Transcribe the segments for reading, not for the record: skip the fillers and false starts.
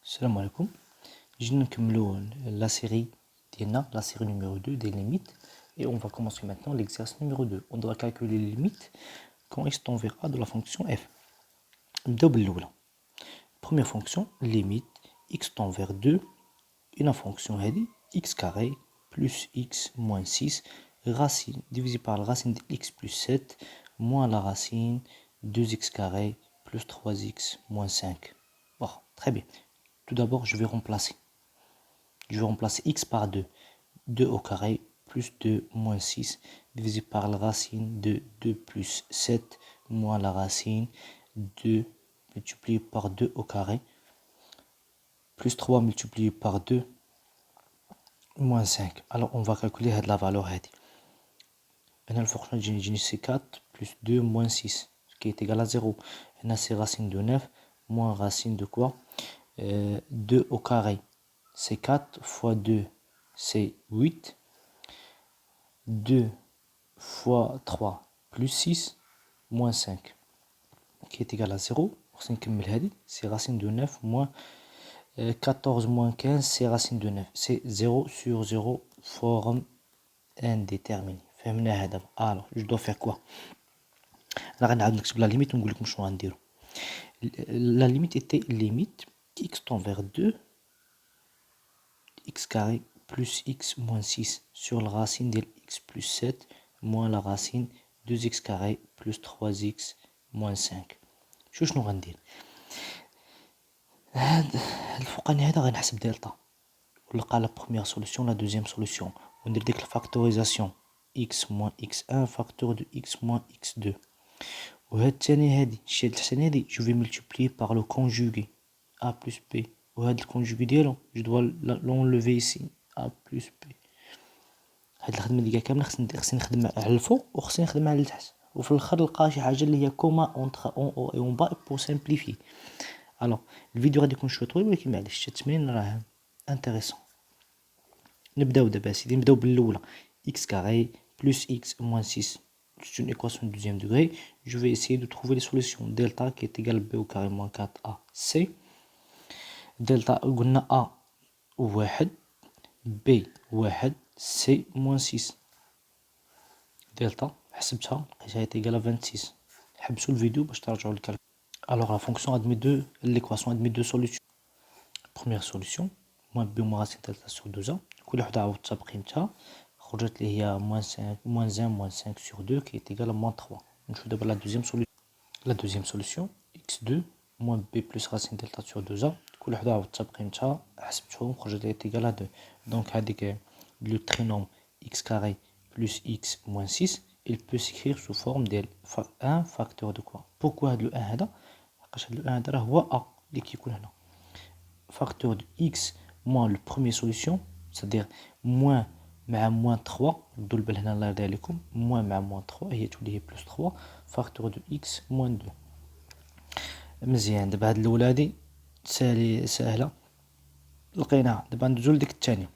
السلام عليكم. جينا نكملو la série ديالنا, la série numéro 2 des limites, et on va commencer maintenant l'exercice numéro 2. On doit calculer les limites quand x tend vers a de la fonction f. نبداو بالاولى. Première fonction, limite x tend vers 2 une fonction هذه x carré plus x moins 6 racine divisé par la racine de x plus 7 moins la racine 2x carré plus 3x moins 5. Bon, très bien. Tout d'abord, je vais remplacer. Je vais remplacer x par 2. 2 au carré plus 2 moins 6 divisé par la racine de 2 plus 7 moins la racine 2 multiplié par 2 au carré plus 3 multiplié par 2 moins 5. Alors on va calculer la valeur. La fonction de c'est 4 plus 2 moins 6 qui est égal à 0. C'est racine de 9 moins racine de quoi 2 au carré. C'est 4 fois 2, c'est 8. 2 fois 3 plus 6 moins 5 qui est égal à 0. C'est racine de 9 moins 14 moins 15, c'est racine de 9. C'est 0 sur 0 forme indéterminée. Alors, je dois faire quoi? La limite, la limite était limite x tend vers 2 x carré plus x moins 6 sur la racine de x plus 7 moins la racine 2x carré plus 3x moins 5. شنو غندير؟ الفوقاني هذا غنحسب دلتا ونلقى لا بروميير سوليسيون لا دوزيام سوليسيون وندير ديك الفاكتوريزاسيون x moins x1 facteur de x moins x2 وهاد الثاني هادي الشي هاد الثاني هادي جو في ملتيبليي باغ لو كونجوغي a plus b وهاد الكونجوغي ديالو جو دوا لونلوفي ici a plus b. هاد الخدمه ديال كامله خصني نخدم على الفوق وخصني نخدم على التحت وفي الاخر نلقى شي حاجه اللي هي كوما اونتر اون او اي اون با بور سامبليفي. الوغ الفيديو غادي يكون شويه طويل ولكن معليش التمرين راه انتريسون. نبداو دابا سيدي نبداو بالاولى x carré plus x moins 6 c'est une équation de deuxième degré. Je vais essayer de trouver les solutions. Delta qui est égal à b au carré moins 4ac. Delta قلنا a 1 b 1 c moins 6. Delta حسبتها لقيتها égal à 26. حبسوا الفيديو باش ترجعوا للكالكول. Alors la fonction admet deux, l'équation admet deux solutions. Première solution, moins b moins racine delta sur 2a. كل وحدة عوضتها بقيمتها خرجت لي هي moins 1 moins 5 sur 2 qui est égal à moins 3. نشوف دابا la deuxième solution. La deuxième solution, x2 moins b plus racine delta sur 2a. كل وحدة عوضتها بقيمتها حسبتهم خرجت لي égal à 2. Donc هذيك le trinôme x carré plus x moins 6 il peut s'écrire sous forme de 1 facteur de quoi. Pourquoi le 1 هذا؟ لحقاش هاد le 1 هذا راه هو a اللي كيكون هنا. Facteur de x moins le premier solution, c'est-à-dire moins مع moins 3 ردوا البال هنا الله يرضي عليكم moins مع moins 3 هي تولي هي plus 3 facteur de x moins 2. مزيان دابا هاد الاولى هادي ساهله لقيناها. دابا ندوزو لديك الثانيه.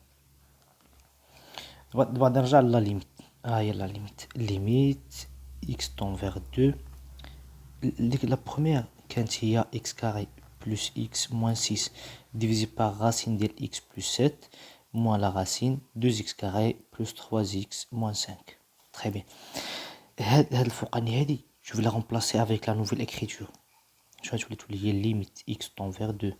دابا نرجع لا ليميت. هي لا ليميت x tend vers 2. La première كانت هي x carré plus x moins 6 divisé par racine de x plus 7 moins la racine 2x carré plus 3x moins 5. Très bien. Je vais la remplacer avec la nouvelle écriture. Je vais utiliser limite x tend vers 2.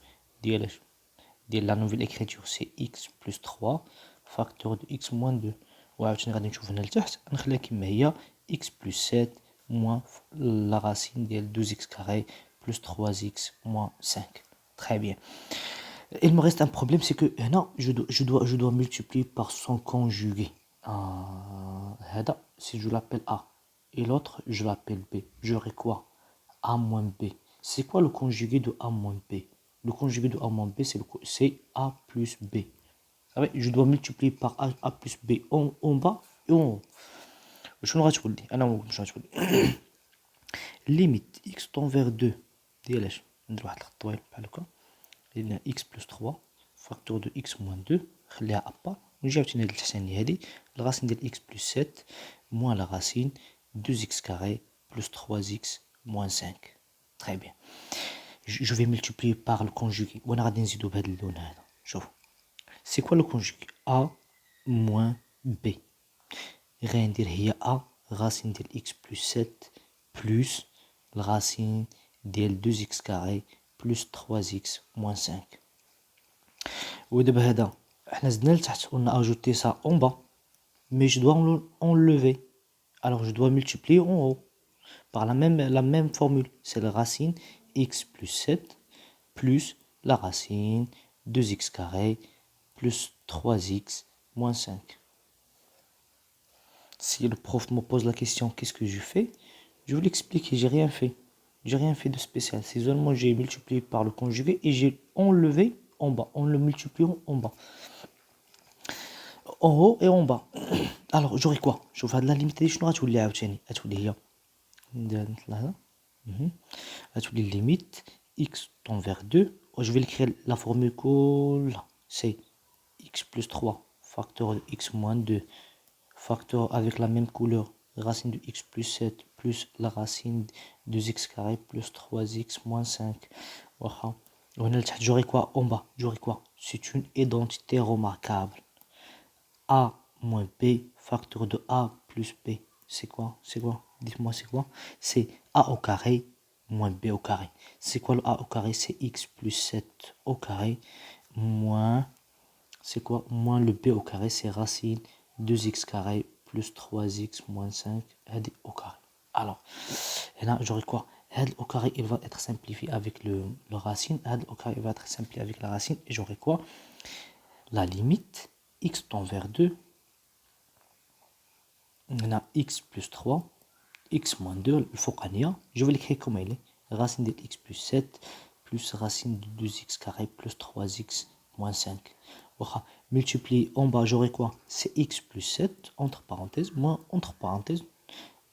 La nouvelle écriture c'est x plus 3 facteur de x moins 2. وعاوتاني غادي نشوف هنا لتحت نخليها كما هي x plus 7 moins la racine de 2x carré plus 3x moins 5. Très bien. Il me reste un problème, c'est que là, je dois multiplier par son conjugué. Si je l'appelle A et l'autre, je l'appelle B, j'aurai quoi? A moins B. C'est quoi le conjugué de A moins B? Le conjugué de A moins B, c'est A plus B. Je dois multiplier par A plus B en bas et en haut. شنو غتولي انا شنو غتولي ليميت x tend vers 2 ديال ندير واحد الخط طويل بحال هكا لان x plus 3 facteur de x moins 2 خليها ابا ونجي عاوتاني هاد التحتانية هادي الراسين ديال x plus 7 moins la racine 2x carré plus 3x moins 5. Très bien. je vais multiplier par le conjugué. وانا غادي نزيدو بهذا اللون هذا. شوف. C'est quoi le conjugué? A moins B. غادي ندير هي A racine ديال x plus 7 plus la racine ديال 2x carré plus 3x moins 5. ودابا هذا حنا زدنا لتحت قلنا ajouter ça en bas. Mais je dois enlever. Alors je dois multiplier en haut par la même formule. C'est la racine x plus 7 plus la racine 2x carré plus 3x moins 5. Si le prof me pose la question qu'est-ce que je fais, je vais l'expliquer, j'ai rien fait. J'ai rien fait de spécial. C'est seulement j'ai multiplié par le conjugué et j'ai enlevé en bas. En le multipliant en bas. En haut et en bas. Alors j'aurai quoi? شوف هاد لا ليميت دي شنو غتولي عاوتاني؟ غتولي هي نطلع هنا. غتولي ليميت x tend vers 2. Je vais écrire la formule là. C'est x plus 3 facteur de x moins 2 facteur avec la même couleur racine de x plus 7 plus la racine de x carré plus 3x moins 5. Voilà. J'aurai quoi en bas? J'aurai quoi? C'est une identité remarquable. A moins B facteur de A plus B. C'est quoi? C'est quoi? Dites-moi c'est quoi? C'est A au carré moins B au carré. C'est quoi le A au carré? C'est x plus 7 au carré moins... C'est quoi? Moins le B au carré, c'est racine 2x carré plus 3x moins 5 au carré. Alors, et là j'aurai quoi? Au carré, il va être simplifié avec le racine. Au carré, il va être simplifié avec la racine. Et j'aurai quoi? La limite x tend vers 2. On a x plus 3, x moins 2, le focania. Je vais l'écrire comme elle est. Racine de x plus 7 plus racine de 2x carré plus 3x moins 5. Voilà. Multiplier en bas, j'aurai quoi? C'est x plus 7, entre parenthèses, moins entre parenthèses,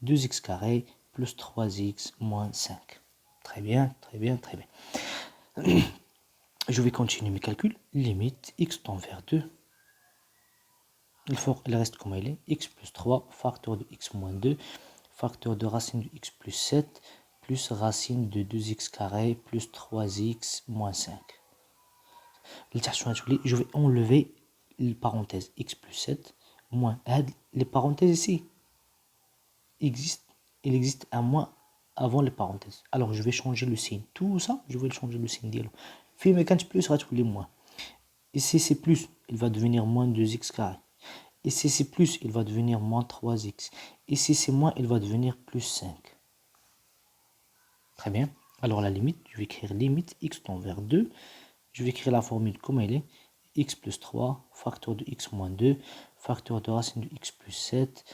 2x carré plus 3x moins 5. Très bien, très bien, très bien. Je vais continuer mes calculs. Limite x tend vers 2. Il reste comme il est. X plus 3, facteur de x moins 2, facteur de racine de x plus 7, plus racine de 2x carré plus 3x moins 5. Je vais enlever les parenthèses x plus 7 moins les parenthèses ici. Il existe un moins avant les parenthèses. Alors je vais changer le signe. Tout ça, je vais changer le signe. Puis mais quand plus, les moins. Ici c'est plus, il va devenir moins 2x carré. Ici c'est plus, il va devenir moins 3x. Ici c'est moins, il va devenir plus 5. Très bien. Alors la limite, je vais écrire limite x tend vers 2. Je vais écrire la formule comme elle est. X plus 3, facteur de x moins 2, facteur de racine de x plus 7,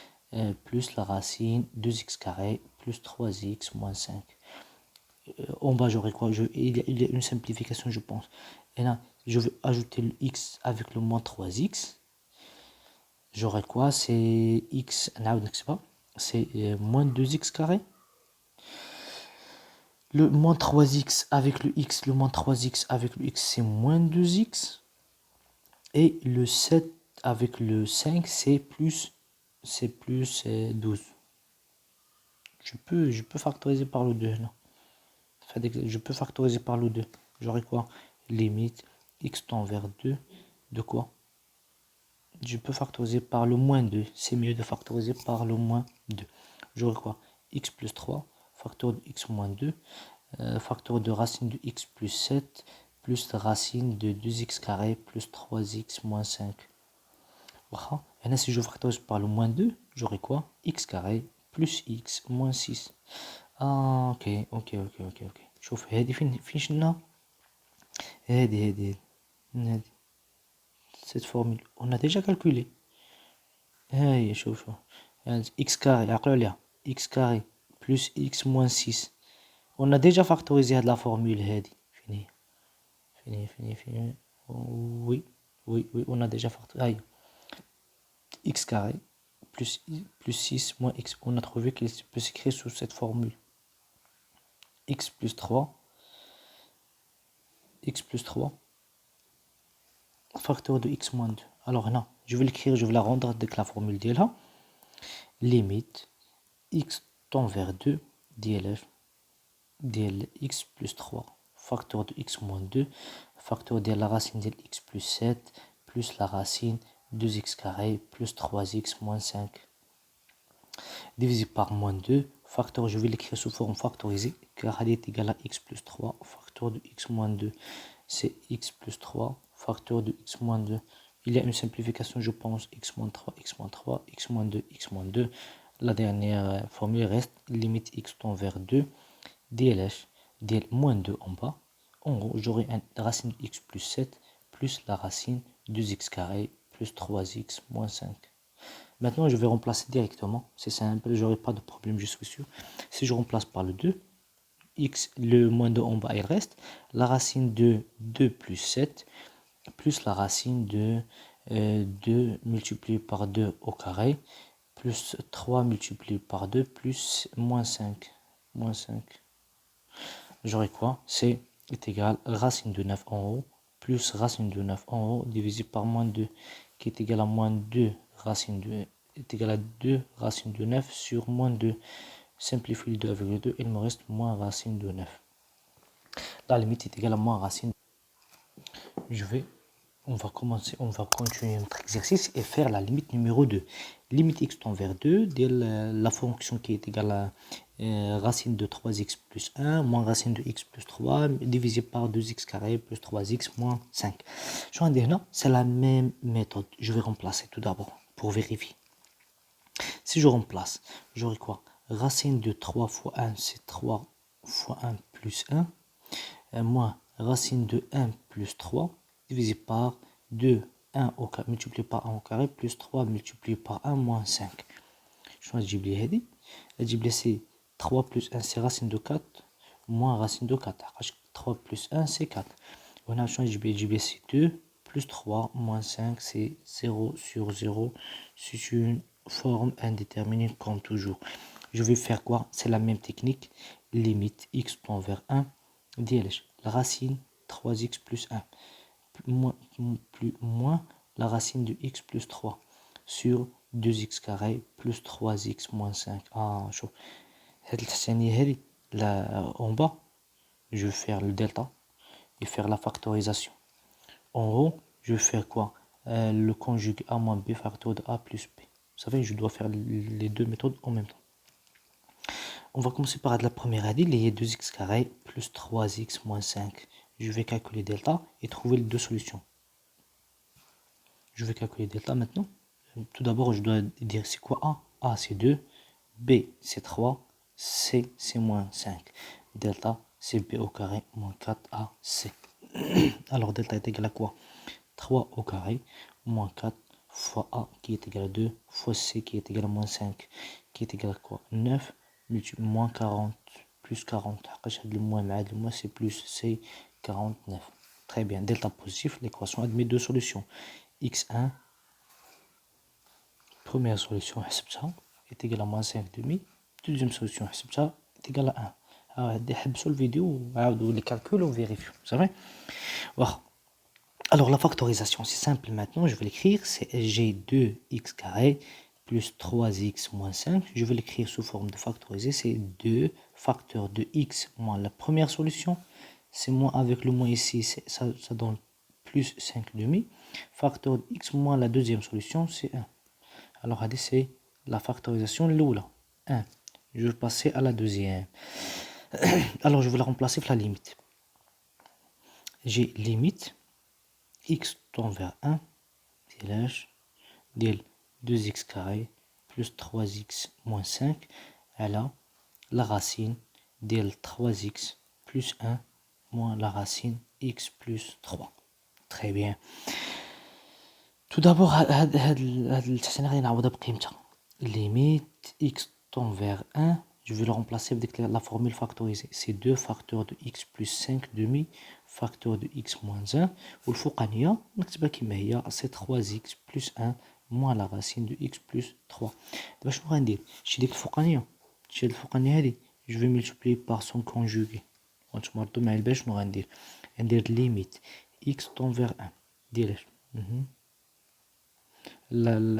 plus la racine 2x carré plus 3x moins 5. En bas, j'aurai quoi? Il y a une simplification, je pense. Et là, je vais ajouter le x avec le moins 3x. J'aurai quoi? C'est x, c'est moins 2x carré. Le moins 3x avec le x, le moins 3x avec le x, c'est moins 2x. Et le 7 avec le 5, c'est plus 12. Je peux factoriser par le 2 là. Je peux factoriser par le 2. J'aurai quoi? Limite x tend vers 2 de quoi? Je peux factoriser par le moins 2. C'est mieux de factoriser par le moins 2. J'aurai quoi? X plus 3, facteur de x moins 2, facteur de racine de x plus 7, plus racine de 2x carré plus 3x moins 5. Voilà. Et là, si je factorise par le moins 2, j'aurai quoi? X carré plus x moins 6. Ah, ok. شوف هذه فين شلنا هذه cette formule on a déjà calculé. هاي شوف x carré عقلوا عليها x carré plus x moins 6. On a déjà factorisé la formule هذه. Fini. Oui, on a déjà factorisé. X carré plus 6 moins x. On a trouvé qu'il peut s'écrire sous cette formule. X plus 3 facteur de x moins 2. Alors non, je vais l'écrire, je vais la rendre avec la formule d'elle. Limite x tend vers 2 dl x plus 3 facteur de x moins 2, facteur de la racine de x plus 7, plus la racine 2x carré plus 3x moins 5, divisé par moins 2, facteur, je vais l'écrire sous forme factorisée, car elle est égale à x plus 3, facteur de x moins 2, c'est x plus 3, facteur de x moins 2. Il y a une simplification, je pense, x moins 3, x moins 3, x moins 2, x moins 2. La dernière formule reste limite x tend vers 2, dlh, dl moins 2 en bas. En gros, j'aurai une racine de x plus 7 plus la racine 2x carré plus 3x moins 5. Maintenant, je vais remplacer directement. C'est simple, j'aurai pas de problème, je suis sûr. Si je remplace par le 2, x, le moins 2 en bas, il reste. La racine de 2 plus 7 plus la racine de 2 multiplié par 2 au carré plus 3 multiplié par 2 plus moins 5. Moins 5. J'aurai quoi? C'est égal à racine de 9 en haut plus racine de 9 en haut divisé par moins 2 qui est égal à moins 2 racine de est égal à 2 racine de 9 sur moins 2. Simplifie le 2 avec le 2, il me reste moins racine de 9. La limite est égale à moins racine. On va continuer notre exercice et faire la limite numéro 2. Limite x tend vers 2, la fonction qui est égale à racine de 3x plus 1 moins racine de x plus 3 divisé par 2x carré plus 3x moins 5. Je vais dire, c'est la même méthode. Je vais remplacer tout d'abord pour vérifier. Si je remplace, j'aurai quoi? Racine de 3 fois 1, c'est 3 fois 1 plus 1, moins racine de 1 plus 3, divisé par 2, 1 au carré, multiplié par 1 au carré, plus 3 multiplié par 1, moins 5. Je vais dire هذه. c'est 3 plus 1, c'est racine de 4, moins racine de 4. 3 plus 1, c'est 4. On a changé c'est 2, plus 3, moins 5, c'est 0 sur 0. C'est une forme indéterminée comme toujours. Je vais faire quoi? C'est la même technique. Limite x tend vers 1, dlh, la racine 3x plus 1, moins la racine de x plus 3 sur 2x carré plus 3x moins 5. Chaud. Là, en bas, je vais faire le delta et faire la factorisation. En haut, je vais faire quoi? Le conjugué a moins b facteur de a plus b. Vous savez, je dois faire les deux méthodes en même temps. On va commencer par la première addition, il y a 2x carré plus 3x moins 5. Je vais calculer delta et trouver les deux solutions. Je vais calculer delta maintenant. Tout d'abord, je dois dire c'est quoi A? A c'est 2, B c'est 3, C c'est moins 5. Delta c'est B au carré moins 4AC. Alors delta est égal à quoi? 3 au carré moins 4 fois A qui est égal à 2 fois C qui est égal à moins 5 qui est égal à quoi? 9 moins 40 plus 40. Le moins c'est plus C 49. Très bien, delta positif, l'équation admet deux solutions. X1, première solution est égal à moins 5 demi. Deuxième solution est égal à 1. Sur la vidéo, les calculs, on vérifie. Vous savez? Voilà. Alors la factorisation, c'est simple maintenant. Je vais l'écrire. C'est G2x carré plus 3x moins 5. Je vais l'écrire sous forme de factorisé. C'est 2 facteurs de x moins la première solution. C'est moins avec le moins ici, ça donne plus 5 demi. Facteur de x moins la deuxième solution, c'est 1. Alors, c'est la factorisation l'oula. 1. Je vais passer à la deuxième. Alors, je vais la remplacer par la limite. J'ai limite x tend vers 1, dl 2x carré plus 3x moins 5. Elle a la racine dl 3x plus 1 moins la racine x plus 3. Très bien. Tout d'abord, limite x tend vers 1, je vais le remplacer avec la formule factorisée. C'est 2 facteurs de x plus 5 demi facteur de x moins 1. Ou le c'est 3x plus 1 moins la racine de x plus 3. Je vais multiplier par son conjugué. Limite x tend vers 1.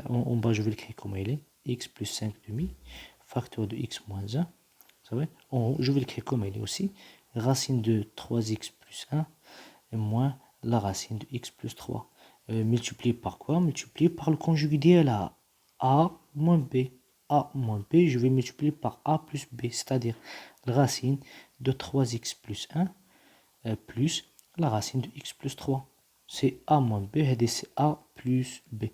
En bas, je vais l'écrire comme il est. X plus 5 demi, facteur de x moins 1. En haut, je vais l'écrire comme il est aussi. Racine de 3x plus 1 et moins la racine de x plus 3. Multiplié par quoi? Multiplié par le conjugué d'IL à a moins b. A moins b, je vais multiplier par a plus b, c'est-à-dire la racine de 3x plus 1 plus la racine de x plus 3. C'est a moins b, c'est a plus b.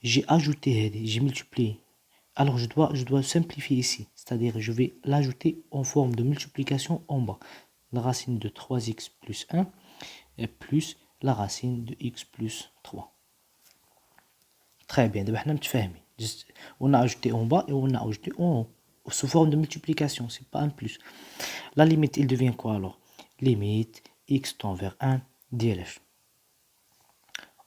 J'ai ajouté, j'ai multiplié. Alors je dois simplifier ici, c'est-à-dire je vais l'ajouter en forme de multiplication en bas. La racine de 3x plus 1 et plus la racine de x plus 3. Très bien, on a ajouté en bas et on a ajouté en haut, sous forme de multiplication, c'est pas un plus. La limite, il devient quoi alors? Limite x tend vers 1 dlh.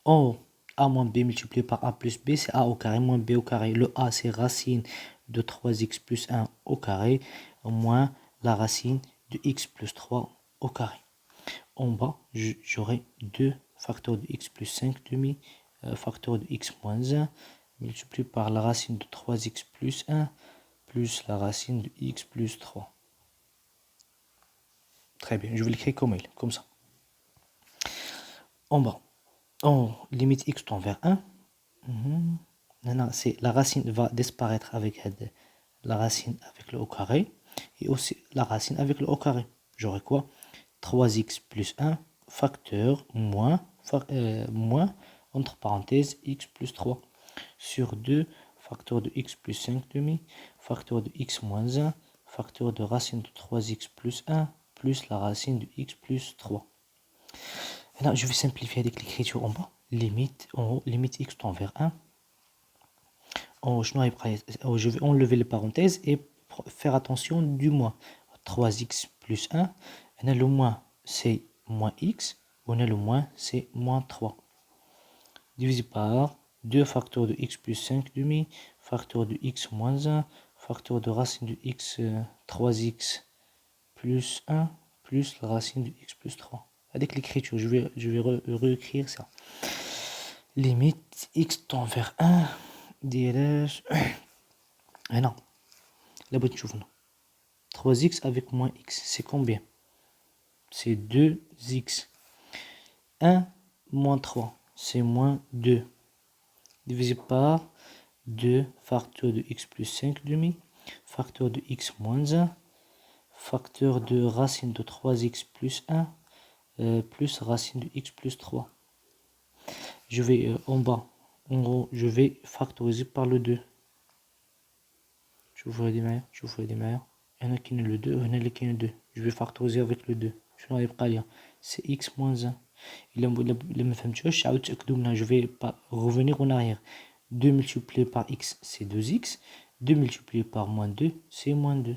En haut, a moins b multiplié par a plus b, c'est a au carré moins b au carré. Le a, c'est racine de 3x plus 1 au carré, moins la racine de x plus 3 au carré. En bas, j'aurai 2 facteurs de x plus 5 demi, facteur de x moins 1, multiplié par la racine de 3x plus 1, plus la racine de x plus 3. Très bien, je vais l'écrire comme ça. En bas, en limite x tend vers 1. Maintenant, la racine va disparaître avec la racine avec le au carré et aussi la racine avec le au carré. J'aurai quoi? 3x plus 1 facteur moins, entre parenthèses x plus 3 sur 2 facteur de x plus 5 demi, facteur de x moins 1, facteur de racine de 3x plus 1 plus la racine de x plus 3. Maintenant, je vais simplifier avec l'écriture en bas. Limite, en haut, limite x tend vers 1. Je vais enlever les parenthèses et faire attention du moins. 3x plus 1. On a le moins, c'est moins x. On a le moins, c'est moins 3. Divisé par 2 facteurs de x plus 5 demi, facteur de x moins 1, facteur de racine de x 3x plus 1, plus la racine de x plus 3. Avec l'écriture, je vais réécrire ça. Limite x tend vers 1 dlh. Ah non, la bonne chose. 3x avec moins x, c'est combien? C'est 2x. 1 moins 3, c'est moins 2. Divisé par 2 facteur de x plus 5 demi, facteur de x moins 1, facteur de racine de 3x plus 1, plus racine de x plus 3. Je vais en bas, en haut, je vais factoriser par le 2. Je vous des meilleurs. Il y en a qui ne le 2, il y en a qui ne le 2. Je vais factoriser avec le 2. Je n'arrive pas à lire. C'est x moins 1. Je vais revenir en arrière. 2 multiplié par x, c'est 2x. 2 multiplié par moins 2, c'est moins 2.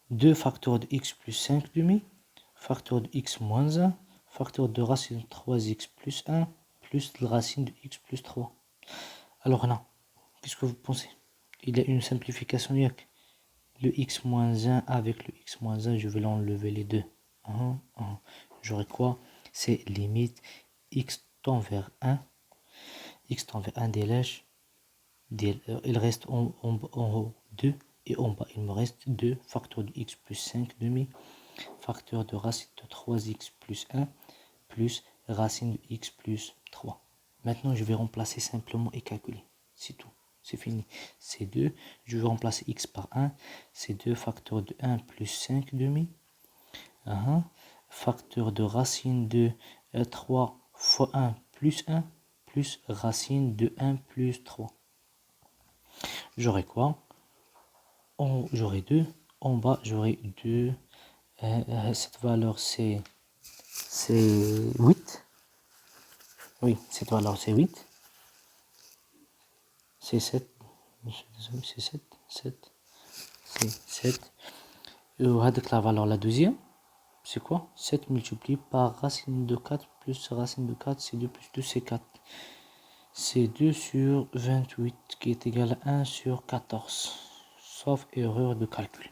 2 facteur de x plus 5 demi, facteur de x moins 1, facteur de racine de 3x plus 1, plus la racine de x plus 3. Alors là, qu'est-ce que vous pensez? Il y a une simplification. Le x moins 1 avec le x moins 1, je vais l'enlever les deux. J'aurai quoi? C'est limite x tend vers 1. X tend vers 1 dlh. Il reste en haut 2 et en bas il me reste 2 facteur de x plus 5 demi, facteur de racine de 3x plus 1 plus racine de x plus 3. Maintenant je vais remplacer simplement et calculer. C'est tout. C'est fini. C'est 2. Je vais remplacer x par 1. C'est 2 facteur de 1 plus 5 demi. Facteur de racine de 3 fois 1 plus 1 plus racine de 1 plus 3. J'aurai quoi? En haut, j'aurai 2. En bas, j'aurai 2. Cette valeur, c'est 8. Oui, cette valeur, c'est 8. C'est 7. C'est 7. 7. C'est 7. Avec la valeur, la deuxième, c'est quoi? 7 multiplié par racine de 4 plus racine de 4, c'est 2 plus 2, c'est 4. C'est 2 sur 28 qui est égal à 1 sur 14. Sauf erreur de calcul.